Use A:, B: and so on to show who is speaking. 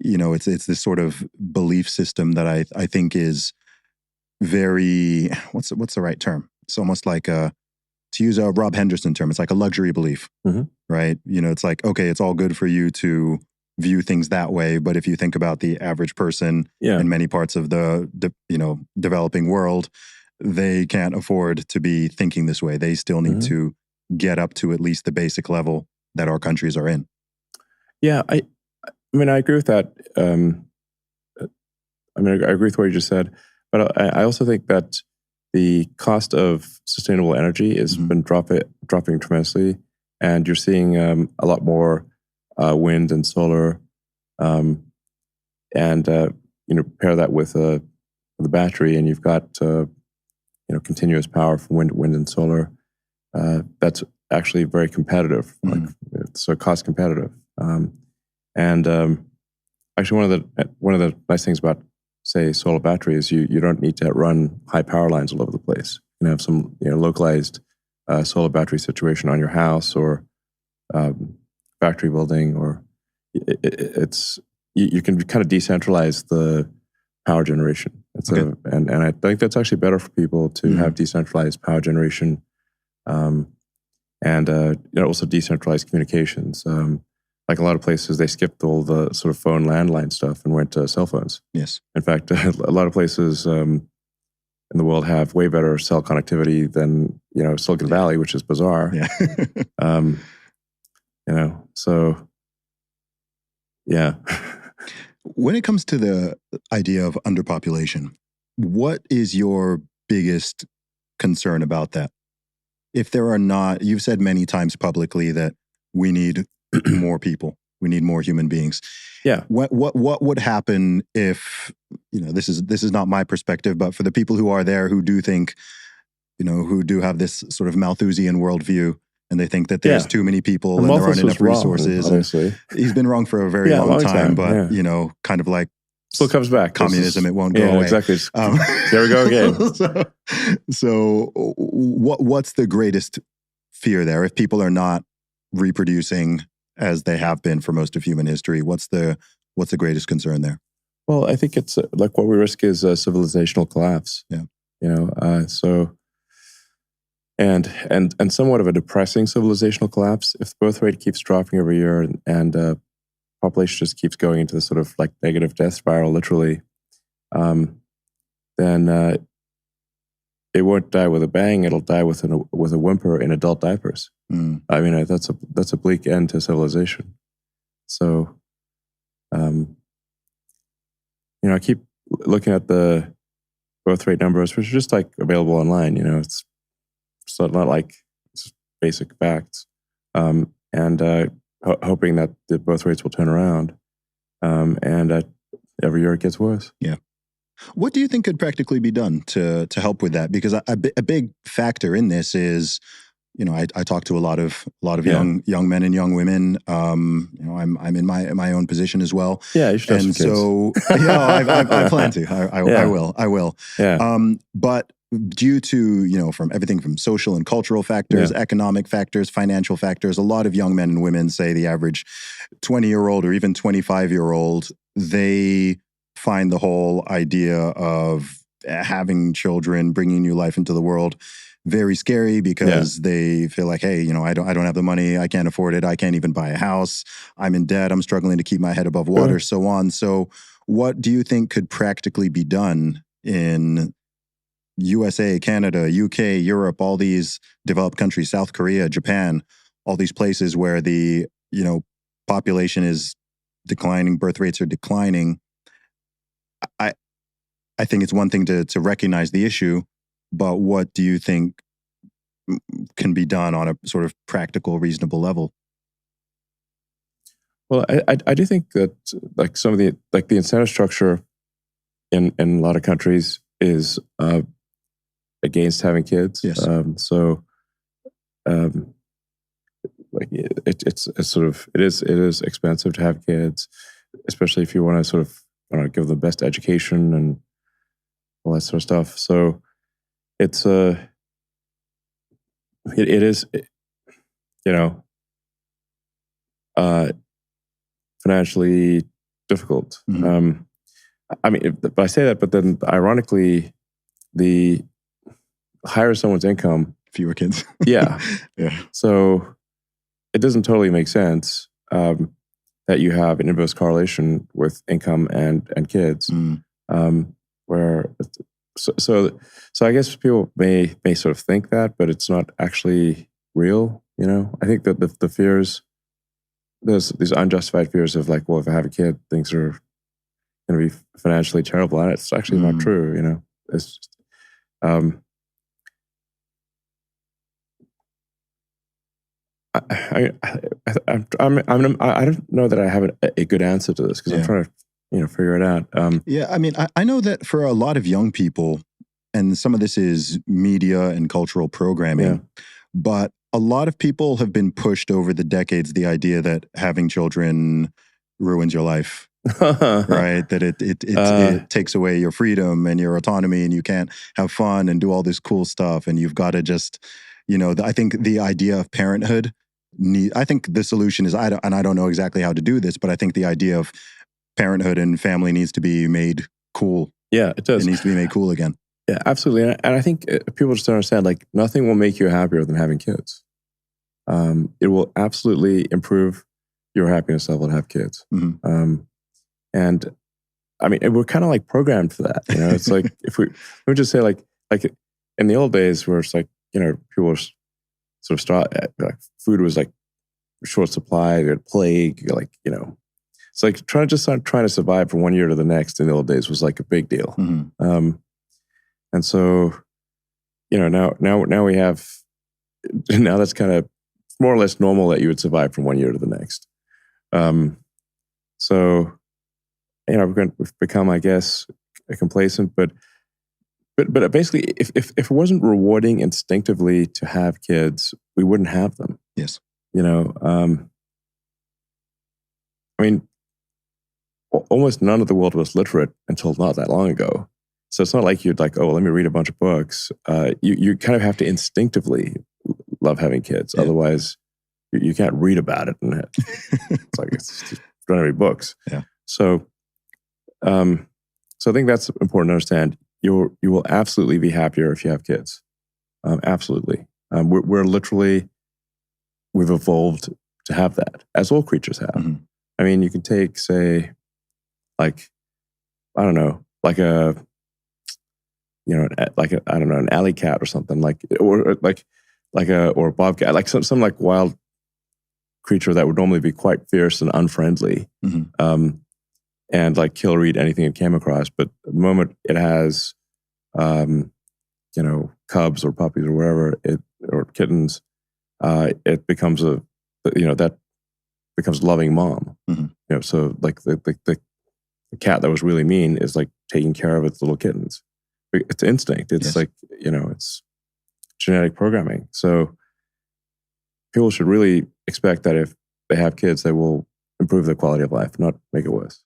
A: it's this sort of belief system that I think is very, what's the right term? It's almost like to use a Rob Henderson term, it's like a luxury belief, right? It's like, okay, it's all good for you to view things that way, but if you think about the average person in many parts of the developing world, they can't afford to be thinking this way. They still need to get up to at least the basic level that our countries are in.
B: Yeah, I mean, I agree with that. I agree with what you just said, but I also think that the cost of sustainable energy has been dropping tremendously, and you're seeing a lot more wind and solar, and pair that with the battery, and you've got continuous power from wind and solar. That's actually very competitive, so cost competitive. Actually, one of the nice things about, say, solar batteries, you don't need to run high power lines all over the place. You can have some localized solar battery situation on your house or factory building, or you can kind of decentralize the power generation. And I think that's actually better for people to have decentralized power generation, and also decentralized communications. Like a lot of places, they skipped all the sort of phone landline stuff and went to cell phones.
A: Yes.
B: In fact, a lot of places in the world have way better cell connectivity than Silicon Valley, which is bizarre.
A: Yeah.
B: So yeah.
A: When it comes to the idea of underpopulation, what is your biggest concern about that? If there are not, you've said many times publicly that we need more people, we need more human beings.
B: Yeah.
A: What would happen if, this is not my perspective, but for the people who are there who do think, who do have this sort of Malthusian worldview, and they think that there's too many people and there aren't enough resources.
B: Honestly.
A: He's been wrong for a very long time, but kind of like
B: still comes back.
A: Communism, it won't go away.
B: Exactly. There we go again.
A: so what's the greatest fear there? If people are not reproducing as they have been for most of human history, what's the greatest concern there?
B: Well, I think it's like what we risk is a civilizational collapse.
A: Yeah.
B: So and somewhat of a depressing civilizational collapse. If the birth rate keeps dropping every year and population just keeps going into this sort of like negative death spiral, literally, then it won't die with a bang. It'll die with a whimper in adult diapers. I mean, that's a bleak end to civilization. So, I keep looking at the birth rate numbers, which are just like available online. It's not like it's basic facts, and hoping that the birth rates will turn around, and every year it gets worse.
A: Yeah. What do you think could practically be done to help with that? Because a big factor in this is, I talk to a lot of young men and young women. I'm in my own position as well.
B: Yeah, you should have some kids.
A: So I plan to. I will.
B: Yeah.
A: But due to from everything from social and cultural factors, economic factors, financial factors, a lot of young men and women, say the average 20-year-old or even 25-year-old, they find the whole idea of having children, bringing new life into the world, very scary because they feel like, hey, I don't have the money, I can't afford it, I can't even buy a house, I'm in debt, I'm struggling to keep my head above water, so on. So what do you think could practically be done in USA, Canada, UK, Europe, all these developed countries, South Korea, Japan, all these places where the, population is declining, birth rates are declining? I think it's one thing to recognize the issue, but what do you think can be done on a sort of practical, reasonable level?
B: Well, I do think that like some of the incentive structure in a lot of countries is against having kids.
A: Yes.
B: It is expensive to have kids, especially if you want to sort of give them the best education and all that sort of stuff. So it's it is financially difficult.
A: Mm-hmm.
B: I mean, if I say that, but then ironically, the higher someone's income,
A: fewer kids.
B: yeah.
A: Yeah.
B: So it doesn't totally make sense that you have an inverse correlation with income and kids. Where so I guess people may sort of think that, but it's not actually real. You know, I think that the fears, there's these unjustified fears of like, well, if I have a kid, things are going to be financially terrible, and it's actually not true. You know, it's just, I don't know that I have a good answer to this because I'm trying to figure it out.
A: Yeah, I mean, I know that for a lot of young people, and some of this is media and cultural programming, but a lot of people have been pushed over the decades the idea that having children ruins your life. Right? That it takes away your freedom and your autonomy, and you can't have fun and do all this cool stuff, and you've got to just, I think the idea of parenthood, I think the solution is, I don't know exactly how to do this, but I think the idea of parenthood and family needs to be made cool.
B: Yeah, it does.
A: It needs to be made cool again.
B: Yeah, absolutely. And I think people just don't understand, like, nothing will make you happier than having kids. It will absolutely improve your happiness level to have kids.
A: Mm-hmm.
B: And I mean, we're kind of like programmed for that. You know, it's like, if we just say like in the old days where it's like, people were sort of like food was like short supply, you had plague, like, it's like trying to survive from one year to the next in the old days was like a big deal.
A: Mm-hmm.
B: And so, now we have, now that's kind of more or less normal that you would survive from one year to the next. So, we've become, I guess, complacent, but basically, if it wasn't rewarding instinctively to have kids, we wouldn't have them.
A: Yes.
B: I mean, almost none of the world was literate until not that long ago. So it's not like you'd like, oh, let me read a bunch of books. You kind of have to instinctively love having kids. Yeah. Otherwise, you can't read about it. And it's like, it's just don't read books.
A: Yeah.
B: So I think that's important to understand. You will absolutely be happier if you have kids. Absolutely. We've evolved to have that, as all creatures have.
A: Mm-hmm.
B: I mean, you can take, say, like, I don't know, like an alley cat or something, or a bobcat, like some like wild creature that would normally be quite fierce and unfriendly.
A: Mm-hmm.
B: And like kill or eat anything it came across. But the moment it has, cubs or puppies or whatever, or kittens, it becomes that becomes a loving mom.
A: Mm-hmm.
B: So like the cat that was really mean is like taking care of its little kittens. It's instinct. It's
A: yes.
B: like, it's genetic programming. So people should really expect that if they have kids, they will improve their quality of life, not make it worse.